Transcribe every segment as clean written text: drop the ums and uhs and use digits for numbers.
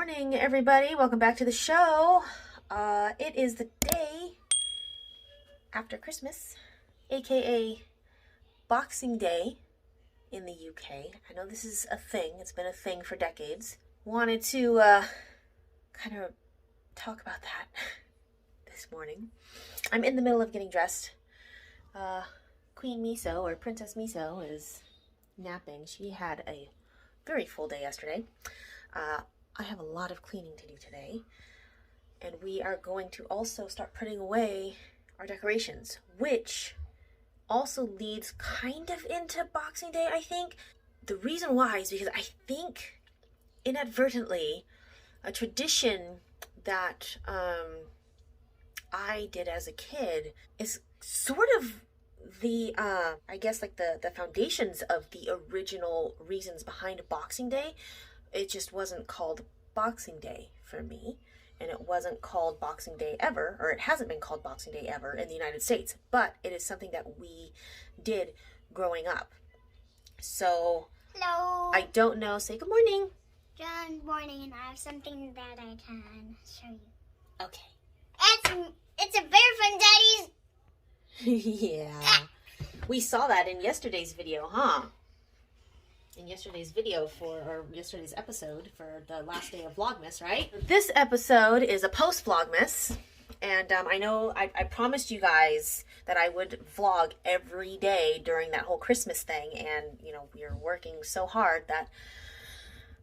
morning, everybody. Welcome back to the show. It is the day after Christmas, aka Boxing Day in the UK. I know this is a thing. It's been a thing for decades. Wanted to kind of talk about that this morning. I'm in the middle of getting dressed. Queen Miso, or Princess Miso, is napping. She had a very full day yesterday. I have a lot of cleaning to do today, and we are going to also start putting away our decorations, which also leads kind of into Boxing Day, I think. The reason why is because I think inadvertently a tradition that I did as a kid is sort of the I guess like the foundations of the original reasons behind Boxing Day. It just wasn't called Boxing Day for me, and it wasn't called Boxing Day ever, or it hasn't been called Boxing Day ever in the United States, but it is something that we did growing up. So Hello. I don't know. Say good morning. Good morning, and I have something that I can show you. Okay. It's a bear from Daddy's. Yeah. We saw that in yesterday's video, huh? In yesterday's video or yesterday's episode for the last day of VLOGMAS, right? This episode is a post-VLOGMAS, and I know I promised you guys that I would vlog every day during that whole Christmas thing, and you know, we are working so hard that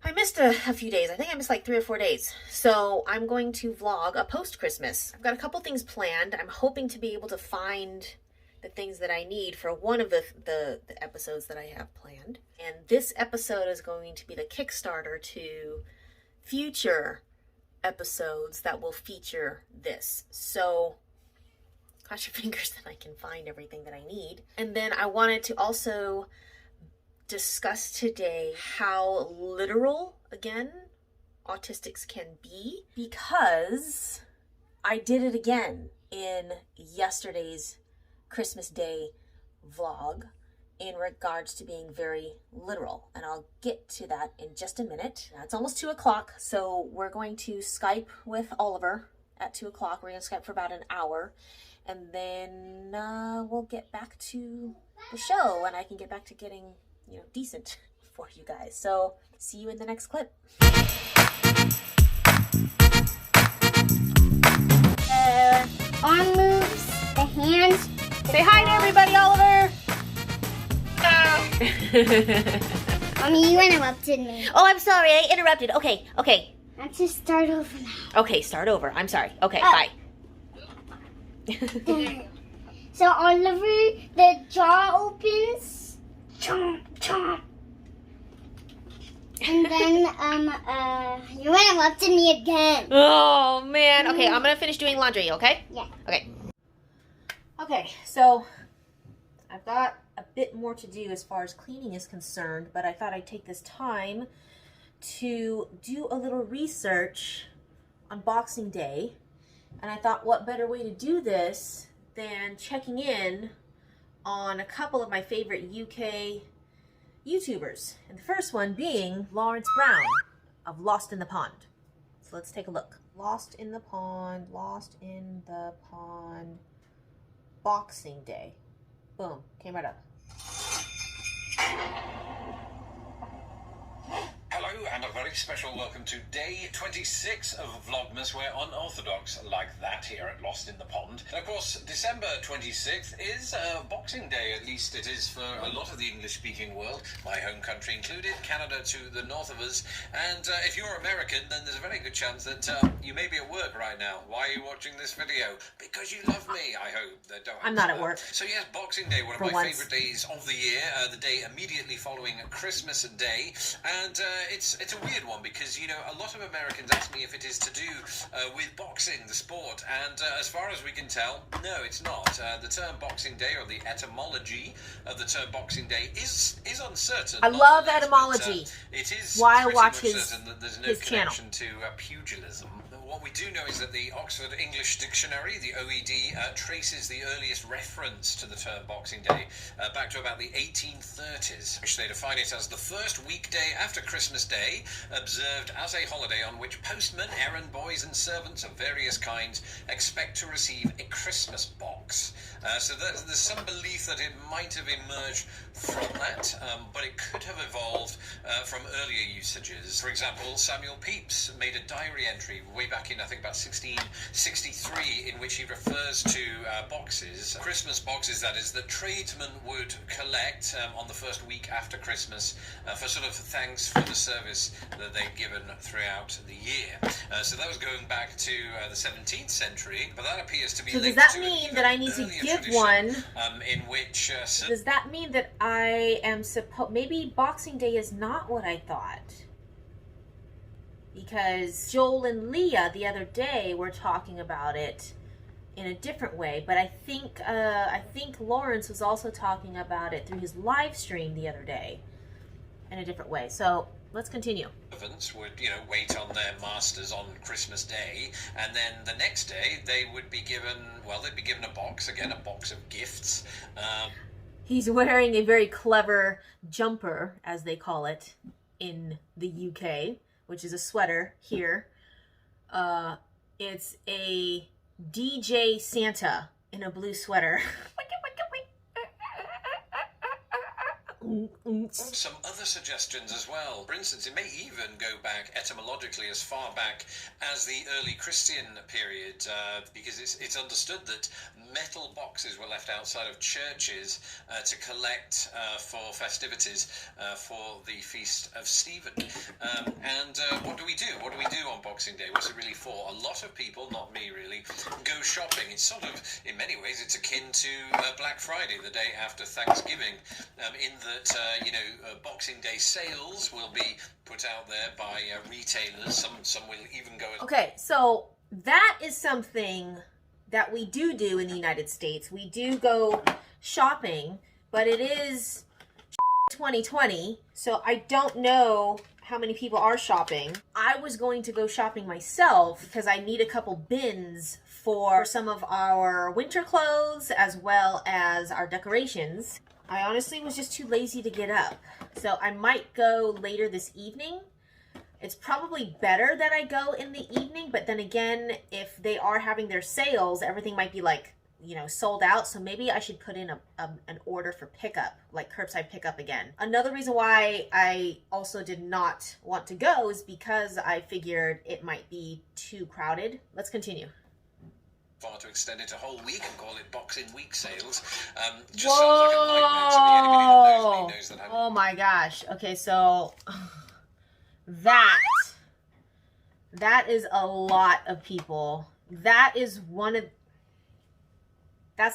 I missed a few days. I think I missed like 3 or 4 days. So I'm going to vlog a post-Christmas. I've got a couple things planned. I'm hoping to be able to find the things that I need for one of the episodes that I have planned. And this episode is going to be the Kickstarter to future episodes that will feature this. So cross your fingers that I can find everything that I need. And then I wanted to also discuss today how literal, again, autistics can be, because I did it again in yesterday's Christmas Day vlog in regards to being very literal, and I'll get to that in just a minute. Now, it's almost 2 o'clock, so we're going to Skype with Oliver at 2 o'clock. We're going to Skype for about an hour, and then we'll get back to the show, and I can get back to getting, you know, decent for you guys. So see you in the next clip. Arm moves, the hands. Say hi to everybody, Oliver. Mommy, you interrupted me. Oh, I'm sorry. I interrupted. Okay. Let's just start over now. Okay, start over. I'm sorry. Okay, bye. So Oliver, the jaw opens. Chomp, chomp. And then, you interrupted me again. Oh, man. Okay, I'm going to finish doing laundry, okay? Yeah. Okay. Okay, so I've got a bit more to do as far as cleaning is concerned, but I thought I'd take this time to do a little research on Boxing Day. And I thought, what better way to do this than checking in on a couple of my favorite UK YouTubers. And the first one being Laurence Brown of Lost in the Pond. So let's take a look. Lost in the Pond, Boxing Day. Boom, came right up. Hello and a very special welcome to day 26 of VLOGMAS. We're unorthodox like that here at Lost in the Pond. And of course, December 26th is Boxing Day, at least it is for a lot of the English-speaking world, my home country included, Canada to the north of us. And if you're American, then there's a very good chance that you may be at work right now. Why are you watching this video? Because you love me, I hope. Don't I'm not at work. So yes, Boxing Day, one of my favorite days of the year, the day immediately following Christmas Day. And it's a weird one because, you know, a lot of Americans ask me if it is to do with boxing, the sport, and as far as we can tell, no, it's not. The term Boxing Day, or the etymology of the term Boxing Day, is uncertain. I love etymology. It is why I pretty watch much his certain that there's no his channel. connection to pugilism. what we do know is that the Oxford English Dictionary, the OED, traces the earliest reference to the term Boxing Day back to about the 1830s, which they define it as the first weekday after Christmas Day, observed as a holiday on which postmen, errand boys and servants of various kinds expect to receive a Christmas box. So there's some belief that it might have emerged from that, but it could have evolved from earlier usages. For example, Samuel Pepys made a diary entry way back in, I think, about 1663, in which he refers to boxes, Christmas boxes, that is, that tradesmen would collect on the first week after Christmas for sort of thanks for the service that they'd given throughout the year. So that was going back to the 17th century, but that appears to be So does linked that to mean an that I even need to earlier give tradition, one? in which Does that mean that I am supposed... Maybe Boxing Day is not what I thought. Because Joel and Lia the other day were talking about it in a different way, but I think Laurence was also talking about it through his live stream the other day in a different way. So let's continue. Servants would, wait on their masters on Christmas Day, and then the next day they would be given, they'd be given a box, again, a box of gifts. He's wearing a very clever jumper, as they call it in the UK, which is a sweater here. It's a DJ Santa in a blue sweater. Some other suggestions as well. For instance, it may even go back etymologically as far back as the early Christian period, because it's understood that metal boxes were left outside of churches to collect for festivities for the Feast of Stephen. And what do we do? What do we do on Boxing Day? What's it really for? A lot of people, not me really, go shopping. It's sort of, in many ways, it's akin to Black Friday, the day after Thanksgiving, in that Boxing Day sales will be put out there by retailers. Some will even go... Okay, so that is something that we do in the United States. We do go shopping, but it is 2020, so I don't know how many people are shopping. I was going to go shopping myself because I need a couple bins for some of our winter clothes as well as our decorations. I honestly was just too lazy to get up. So I might go later this evening. It's probably better that I go in the evening, but then again, if they are having their sales, everything might be sold out. So maybe I should put in an order for pickup, like curbside pickup again. Another reason why I also did not want to go is because I figured it might be too crowded. Let's continue. Far to extend it a whole week and call it Boxing Week sales. Whoa! Sounds like a nightmare to me. Anybody that knows me knows that Oh my gosh. Okay, so that is a lot of people. That's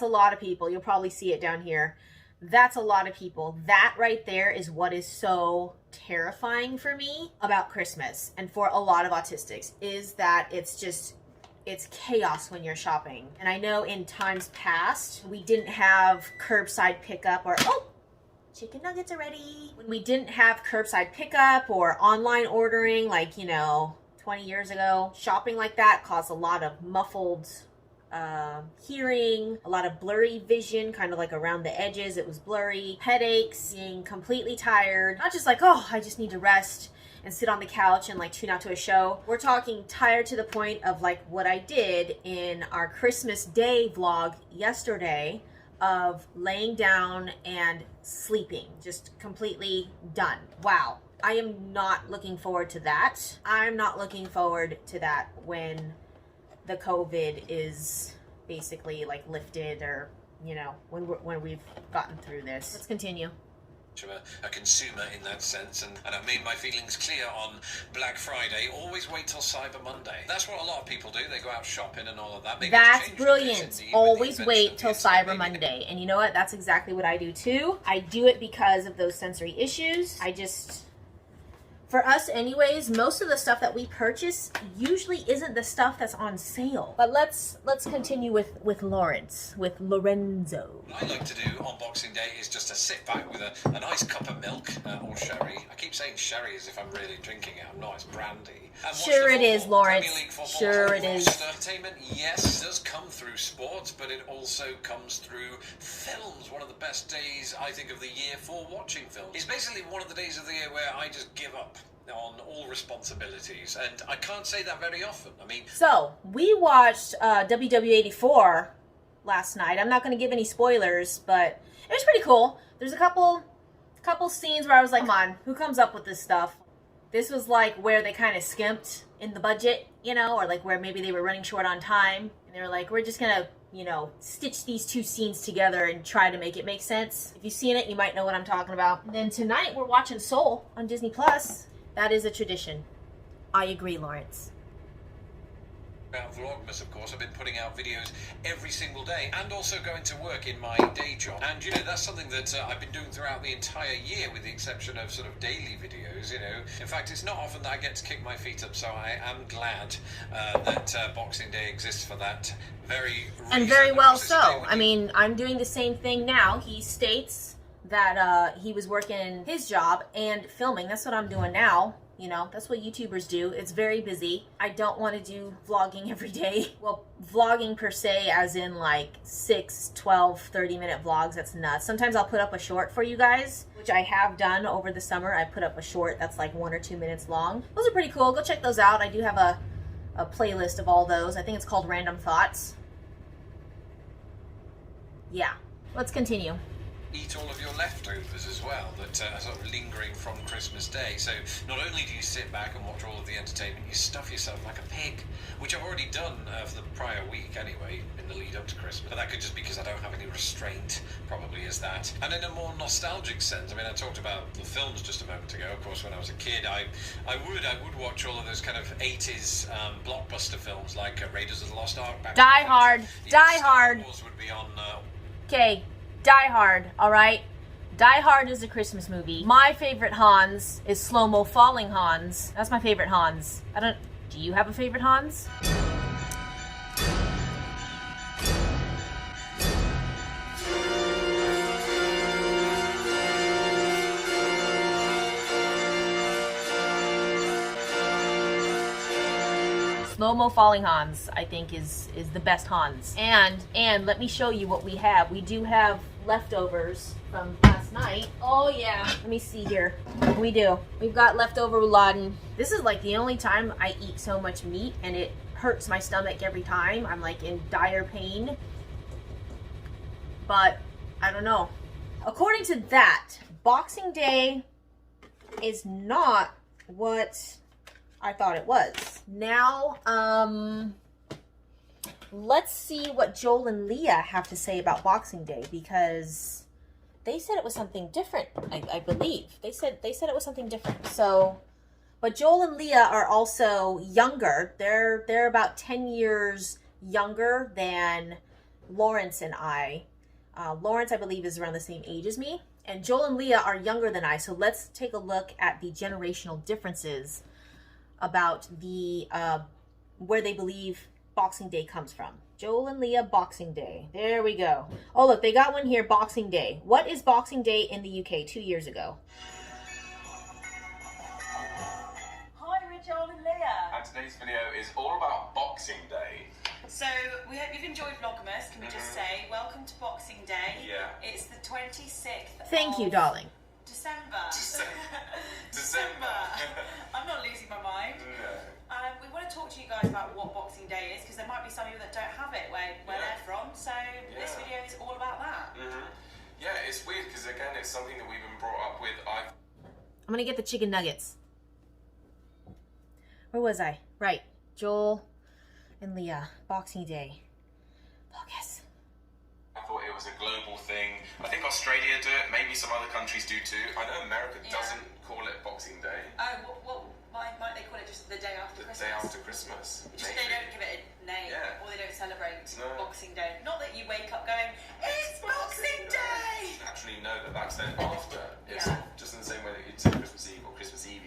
a lot of people. You'll probably see it down here. That's a lot of people. That right there is what is so terrifying for me about Christmas and for a lot of autistics, is that it's chaos when you're shopping. And I know in times past, we didn't have curbside pickup or, chicken nuggets are ready. When we didn't have curbside pickup or online ordering, 20 years ago, shopping like that caused a lot of muffled hearing, a lot of blurry vision, kind of like around the edges, it was blurry, headaches, being completely tired, not just I just need to rest and sit on the couch and tune out to a show. We're talking tired to the point of what I did in our Christmas Day vlog yesterday, of laying down and sleeping, just completely done. Wow. I am not looking forward to that. I'm not looking forward to that when the COVID is basically lifted, or when we've gotten through this. Let's continue. A consumer in that sense, and I've made my feelings clear on Black Friday. Always wait till Cyber Monday. That's what a lot of people do. They go out shopping and all of that. Maybe that's brilliant. Always wait till Cyber Monday. And you know what? That's exactly what I do too. I do it because of those sensory issues. For us anyways, most of the stuff that we purchase usually isn't the stuff that's on sale. But let's continue with Laurence, with Lorenzo. What I like to do on Boxing Day is just to sit back with a nice cup of milk or sherry. I keep saying sherry as if I'm really drinking it. I'm not, it's brandy. And Sure it is, Laurence. Sure it is. Entertainment, yes, does come through sports, but it also comes through films. One of the best days, I think, of the year for watching films. It's basically one of the days of the year where I just give up on all responsibilities, and I can't say that very often. I mean, so we watched WW84 last night. I'm not going to give any spoilers, but it was pretty cool. There's a couple scenes where I was like, come on, who comes up with this stuff? This was like where they kind of skimped in the budget, you know, or like where maybe they were running short on time, and they were like, we're just gonna, you know, stitch these two scenes together and try to make it make sense. If you've seen it, you might know what I'm talking about. And then tonight we're watching Soul on Disney Plus. That is a tradition. I agree, Laurence. About VLOGMAS, of course, I've been putting out videos every single day and also going to work in my day job. And, you know, that's something that I've been doing throughout the entire year with the exception of sort of daily videos, you know. In fact, it's not often that I get to kick my feet up, so I am glad that Boxing Day exists for that very reason. And very well so. I mean, I'm doing the same thing now. He states that he was working his job and filming. That's what I'm doing now. You know, that's what YouTubers do. It's very busy. I don't want to do vlogging every day. Well, vlogging per se, as in like 6, 12, 30-minute vlogs. That's nuts. Sometimes I'll put up a short for you guys, which I have done over the summer. I put up a short that's like 1 or 2 minutes long. Those are pretty cool. Go check those out. I do have a playlist of all those. I think it's called Random Thoughts. Yeah, let's continue. Eat all of your leftovers as well that are sort of lingering from Christmas Day. So not only do you sit back and watch all of the entertainment, you stuff yourself like a pig, which I've already done for the prior week anyway, in the lead up to Christmas. But that could just be because I don't have any restraint, probably is that. And in a more nostalgic sense, I mean, I talked about the films just a moment ago. Of course, when I was a kid, I would watch all of those kind of 80s blockbuster films like Raiders of the Lost Ark. Die Hard. Die Hard. Star Wars would be on. Okay. Die Hard, alright? Die Hard is a Christmas movie. My favorite Hans is Slow-Mo Falling Hans. That's my favorite Hans. Do you have a favorite Hans? Slow-Mo Falling Hans, I think, is the best Hans. And let me show you what we have. We do have leftovers from last night. Oh yeah. Let me see here. We do. We've got leftover rouladen. This is like the only time I eat so much meat, and it hurts my stomach every time. I'm like in dire pain. But I don't know. According to that, Boxing Day is not what I thought it was. Now, let's see what Joel and Lia have to say about Boxing Day, because they said it was something different, I believe. They said it was something different. So, but Joel and Lia are also younger. They're about 10 years younger than Laurence and I. Laurence, I believe, is around the same age as me. And Joel and Lia are younger than I. So let's take a look at the generational differences about the where they believe Boxing Day comes from. Joel and Lia, Boxing Day. There we go. Oh, look, they got one here, Boxing Day. What is Boxing Day in the UK 2 years ago? Hi, we're Joel and Lia. And today's video is all about Boxing Day. So, we hope you've enjoyed VLOGMAS. Can we just say, welcome to Boxing Day. Yeah. It's the 26th Thank you, darling. December. December. I'm not losing my mind. No. We want to talk to you guys about what Boxing Day is, because there might be some of you that don't have it where they're from. So this video is all about that. Yeah, it's weird because again, it's something that we've been brought up with. I'm gonna get the chicken nuggets. Where was I? Right. Joel and Lia, Boxing Day. Focus. I thought it was a global thing. I think Australia do it. Maybe some other countries do too. I know America doesn't call it Boxing Day. Oh, might they call it just the day after Christmas? The day after Christmas. Just they don't give it a name, or they don't celebrate Boxing Day. Not that you wake up going, it's Boxing Day! You naturally know that that's then after. It's just in the same way that you'd say Christmas Eve or Christmas Eve.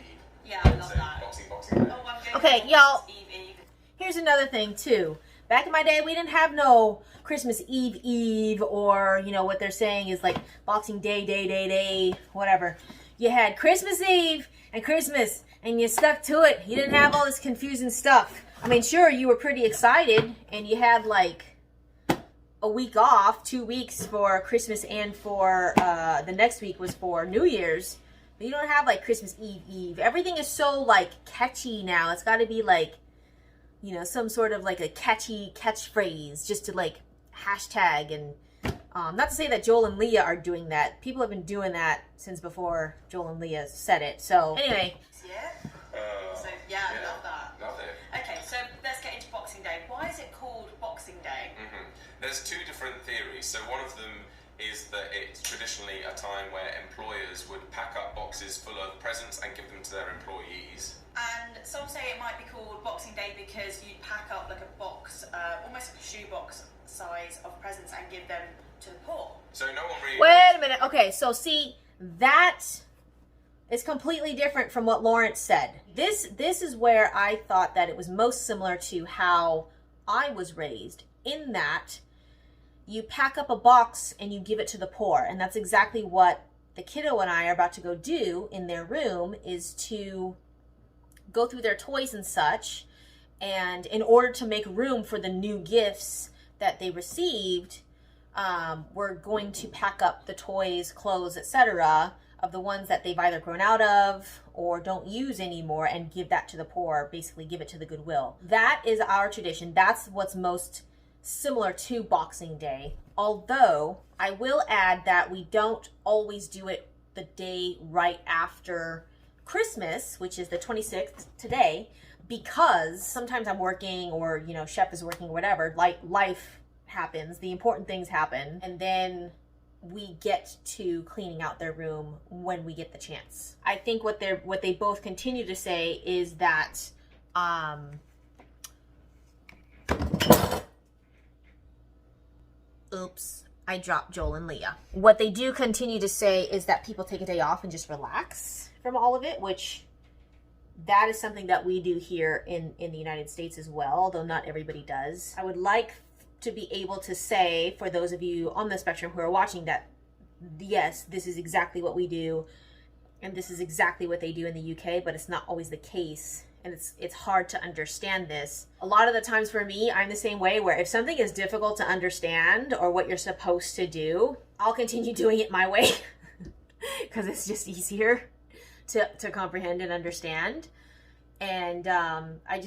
Yeah, I love So that. Boxing Day. Oh, I'm going Okay, for y'all. Eve Eve. Here's another thing too. Back in my day, we didn't have no Christmas Eve or, you know, what they're saying is like Boxing Day, whatever. You had Christmas Eve and Christmas, and you stuck to it. You didn't have all this confusing stuff. I mean, sure, you were pretty excited, and you had like a week off, 2 weeks for Christmas, and for the next week was for New Year's. But you don't have like Christmas Eve. Everything is so like catchy now. It's got to be like, you know, some sort of like a catchy catchphrase just to like hashtag. And not to say that Joel and Lia are doing that. People have been doing that since before Joel and Lia said it. So anyway. Yeah. So yeah, I love that. Love it. Okay, so let's get into Boxing Day. Why is it called Boxing Day? There's two different theories. So one of them is that it's traditionally a time where employers would pack up boxes full of presents and give them to their employees. And some say it might be called Boxing Day because you'd pack up like a box, almost like a shoebox size of presents and give them to the poor. So no one really... Wait a minute. Okay, so see, that is completely different from what Laurence said. This is where I thought that it was most similar to how I was raised, in that you pack up a box and you give it to the poor. And that's exactly what the kiddo and I are about to go do in their room, is to go through their toys and such. And in order to make room for the new gifts that they received, we're going to pack up the toys, clothes, etc. of the ones that they've either grown out of or don't use anymore, and give that to the poor, basically give it to the Goodwill. That is our tradition. That's what's most similar to Boxing Day. Although I will add that we don't always do it the day right after Christmas, which is the 26th today, because sometimes I'm working, or, you know, Chef is working, or whatever, like life happens, the important things happen, and then we get to cleaning out their room when we get the chance. I think what they both continue to say is that oops, I dropped Joel and Lia. What they do continue to say is that people take a day off and just relax from all of it, which that is something that we do here in the United States as well, although not everybody does. I would like to be able to say, for those of you on the spectrum who are watching, that yes, this is exactly what we do, and this is exactly what they do in the UK, but it's not always the case. And it's hard to understand this. A lot of the times for me, I'm the same way, where if something is difficult to understand or what you're supposed to do, I'll continue doing it my way because it's just easier to comprehend and understand. And I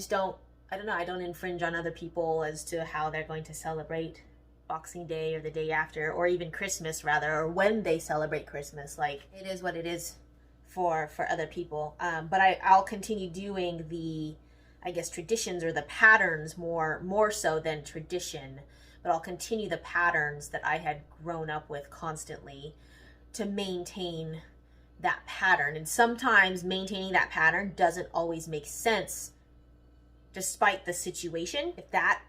don't infringe on other people as to how they're going to celebrate Boxing Day or the day after, or even Christmas rather, or when they celebrate Christmas. Like, it is what it is for other people. But I'll continue doing the, I guess, traditions or the patterns more so than tradition. But I'll continue the patterns that I had grown up with constantly to maintain that pattern. And sometimes maintaining that pattern doesn't always make sense despite the situation, if that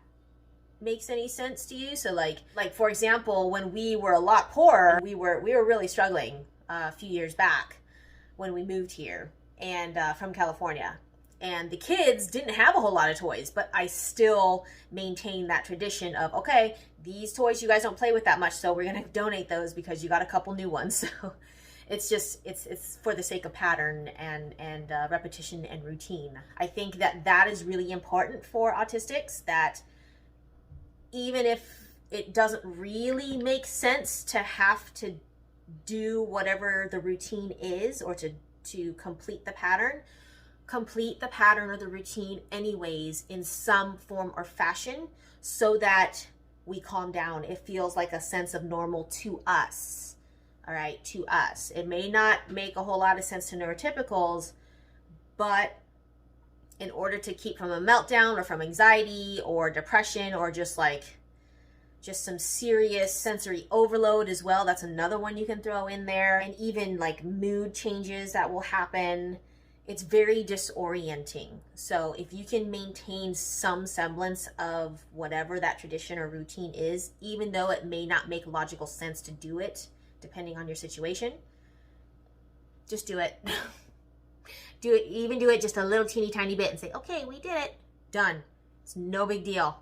makes any sense to you. So like for example, when we were a lot poorer, we were really struggling a few years back when we moved here and from California, and the kids didn't have a whole lot of toys, but I still maintain that tradition of, okay, these toys you guys don't play with that much, so we're gonna donate those because you got a couple new ones. So it's just it's for the sake of pattern and repetition and routine. I think that is really important for autistics, that even if it doesn't really make sense to have to do whatever the routine is, or to complete the pattern or the routine anyways in some form or fashion, so that we calm down. It feels like a sense of normal to us. All right, to us. It may not make a whole lot of sense to neurotypicals, but in order to keep from a meltdown or from anxiety or depression or just some serious sensory overload as well, that's another one you can throw in there, and even like mood changes that will happen. It's very disorienting. So if you can maintain some semblance of whatever that tradition or routine is, even though it may not make logical sense to do it depending on your situation, just do it. Do it, even do it just a little teeny tiny bit and say, okay, we did it. Done. It's no big deal.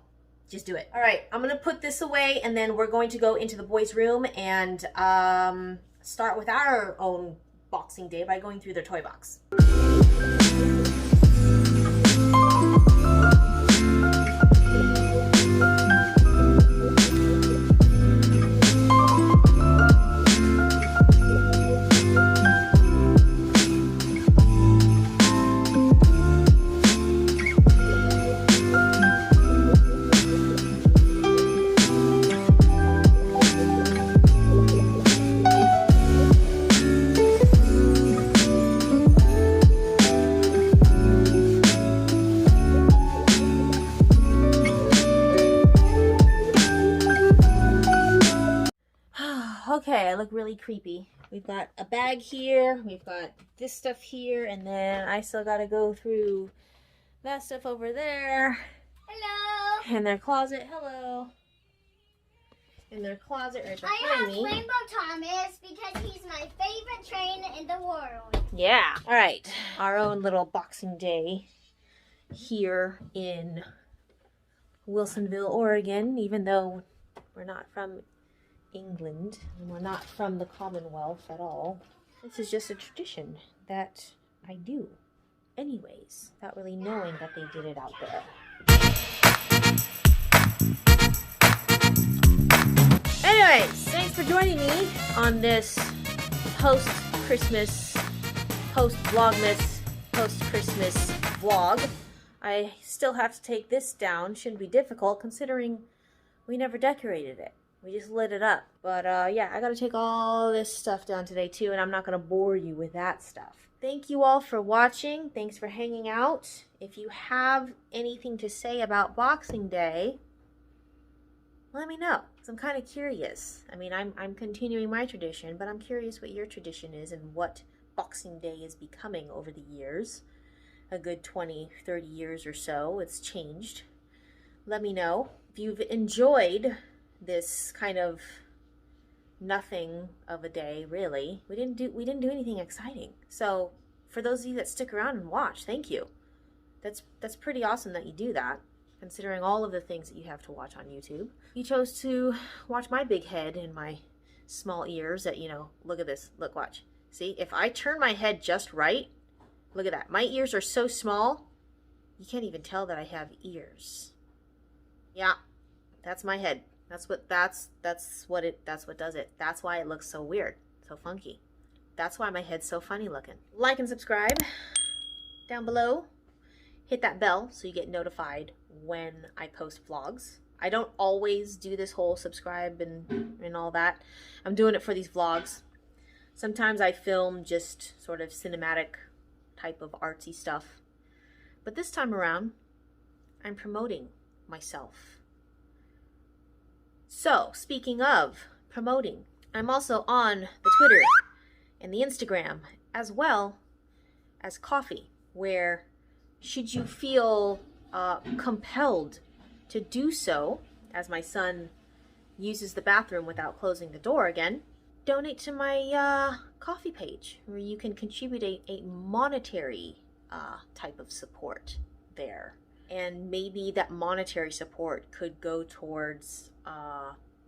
Just do it. All right, I'm gonna put this away and then we're going to go into the boys' room and start with our own Boxing Day by going through their toy box. Okay, I look really creepy. We've got a bag here, we've got this stuff here, and then I still gotta go through that stuff over there. Hello. In their closet, hello. In their closet right I behind have me. Rainbow Thomas because he's my favorite train in the world. Yeah. All right, our own little Boxing Day here in Wilsonville, Oregon, even though we're not from England and we're not from the Commonwealth at all. This is just a tradition that I do anyways, without really knowing that they did it out there. Anyways, thanks for joining me on this post-Christmas, post-Vlogmas, post-Christmas vlog. I still have to take this down. Shouldn't be difficult considering we never decorated it. We just lit it up. But yeah, I gotta take all this stuff down today too, and I'm not gonna bore you with that stuff. Thank you all for watching. Thanks for hanging out. If you have anything to say about Boxing Day, let me know, because I'm kind of curious. I mean, I'm continuing my tradition, but I'm curious what your tradition is and what Boxing Day is becoming over the years. A good 20, 30 years or so, it's changed. Let me know. If you've enjoyed this kind of nothing of a day, really. We didn't do anything exciting. So for those of you that stick around and watch, thank you. That's pretty awesome that you do that, considering all of the things that you have to watch on YouTube. You chose to watch my big head and my small ears that, you know, look at this. Look, watch. See, if I turn my head just right, look at that. My ears are so small, you can't even tell that I have ears. Yeah, that's my head. That's what does it. That's why it looks so weird, so funky. That's why my head's so funny looking. Like and subscribe down below. Hit that bell so you get notified when I post vlogs. I don't always do this whole subscribe and all that. I'm doing it for these vlogs. Sometimes I film just sort of cinematic type of artsy stuff. But this time around, I'm promoting myself. So, speaking of promoting, I'm also on the Twitter and the Instagram, as well as Coffee, where should you feel compelled to do so, as my son uses the bathroom without closing the door again, donate to my Coffee page, where you can contribute a monetary type of support there. And maybe that monetary support could go towards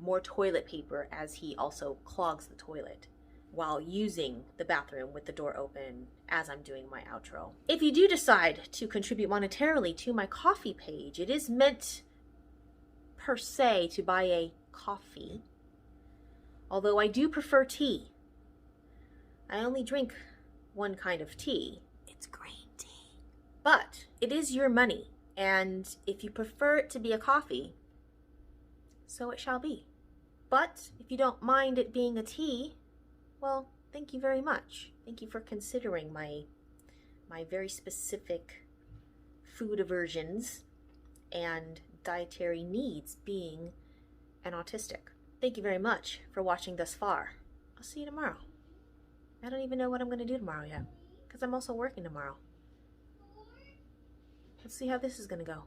more toilet paper, as he also clogs the toilet while using the bathroom with the door open as I'm doing my outro. If you do decide to contribute monetarily to my Coffee page, it is meant per se to buy a coffee, although I do prefer tea. I only drink one kind of tea. It's green tea. But it is your money, and if you prefer it to be a coffee, so it shall be. But if you don't mind it being a tea, well, thank you very much. Thank you for considering my very specific food aversions and dietary needs, being an autistic. Thank you very much for watching thus far. I'll see you tomorrow. I don't even know what I'm going to do tomorrow yet, because I'm also working tomorrow. Let's see how this is going to go.